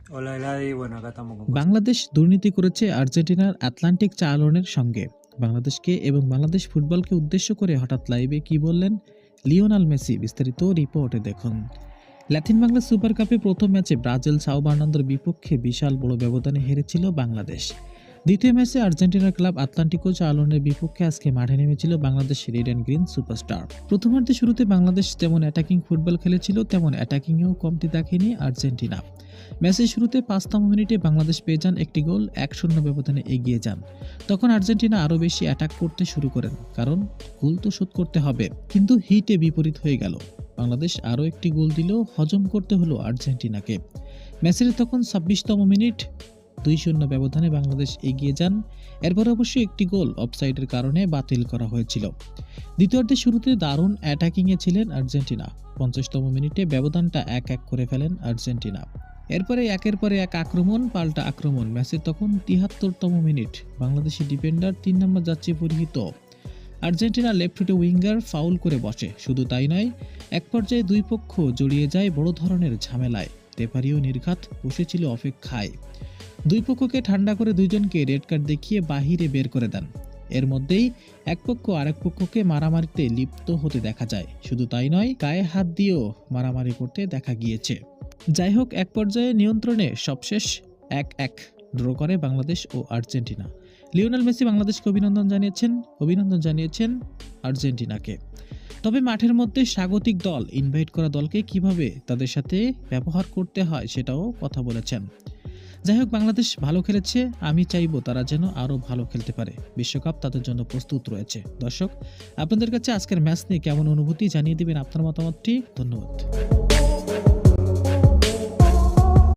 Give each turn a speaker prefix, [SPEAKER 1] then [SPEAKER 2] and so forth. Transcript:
[SPEAKER 1] Hola Eladi, bueno, acá estamos con cosas.
[SPEAKER 2] Bangladesh দুর্নীতি করেছে আর্জেন্টিনার আটলান্টিক চা আলোড়নের সঙ্গে। বাংলাদেশকে এবং বাংলাদেশ ফুটবলকে উদ্দেশ্য করে হঠাৎ লাইভে কি বললেন লিওনাল মেসি, বিস্তারিত রিপোর্টে দেখুন। লাতিন বাংলা সুপার কাপে প্রথম ম্যাচে ব্রাজিল সাও বার্নান্দোর বিপক্ষে বিশাল বড় ব্যবধানে হেরেছিল বাংলাদেশ। দ্বিতীয় ম্যাচে আর্জেন্টিনার ক্লাব আটলান্টিকো চালনের বিপক্ষে আজকে মাঠে নেমেছিল Bangladesh red and green superstar. প্রথমার্ধে শুরুতে বাংলাদেশ যেমন অ্যাটাকিং ফুটবল খেলেছিল, তেমন অ্যাটাকিংয়েও কমতি দেখেনি আর্জেন্টিনা। ম্যাচের শুরুতে ৫তম মিনিটে বাংলাদেশ পেয়ে যান একটি গোল, ১-০ ব্যবধানে এগিয়ে যান। তখন আর্জেন্টিনা আরও বেশি অ্যাটাক করতে শুরু করেন, কারণ গোল তো শোধ করতে হবে। কিন্তু হিটে বিপরীত হয়ে গেল। বাংলাদেশ আরও একটি গোল দিলেও হজম করতে হলো আর্জেন্টিনাকে। ম্যাচের তখন ২৬তম মিনিট, ২-০ ব্যবধানে বাংলাদেশ এগিয়ে যান। এরপর অবশ্যই একটি গোল অফসাইডের কারণে বাতিল করা হয়েছিল। দ্বিতীয়ার্ধের শুরুতে দারুণ অ্যাটাকিংয়ে ছিলেন আর্জেন্টিনা। ৫০তম মিনিটে ব্যবধানটা ১-১ করে ফেলেন আর্জেন্টিনা। এরপরে একের পরে এক আক্রমণ পাল্টা আক্রমণ। ম্যাচের তখন ৭৩তম মিনিট, বাংলাদেশি ডিফেন্ডার ৩ নম্বর যাচ্ছি পরিহিত আর্জেন্টিনা লেফট ফুটে উইঙ্গার ফাউল করে বসে। শুধু তাই নয়, এক পর্যায়ে দুই পক্ষ জড়িয়ে যায় বড় ধরনের ঝামেলায়। রেফারিও নির্ঘাত বসেছিল অপেক্ষায়। দুই পক্ষকে ঠান্ডা করে দুইজনকে রেড কার্ড দেখিয়ে বাহিরে বের করে দেন। এর মধ্যেই এক পক্ষ আরেক পক্ষকে মারামারিতে লিপ্ত হতে দেখা যায়। শুধু তাই নয়, গায়ে হাত দিয়েও মারামারি করতে দেখা গিয়েছে। যাই হোক, এক পর্যায়ে নিয়ন্ত্রণে সবশেষ ১-১ ড্র করে বাংলাদেশ ও আর্জেন্টিনা। লিওনেল মেসি বাংলাদেশকে অভিনন্দন জানিয়েছেন আর্জেন্টিনাকে। তবে মাঠের মধ্যে স্বাগতিক দল ইনভাইট করা দলকে কিভাবে তাদের সাথে ব্যবহার করতে হয় সেটাও কথা বলেছেন। যাই হোক, বাংলাদেশ ভালো খেলেছে, আমি চাইবো তারা যেন আরও ভালো খেলতে পারে। বিশ্বকাপ তাদের জন্য প্রস্তুত রয়েছে। দর্শক, আপনাদের কাছে আজকের ম্যাচ নিয়ে কেমন অনুভূতি জানিয়ে দিবেন আপনার মতামতটি। ধন্যবাদ।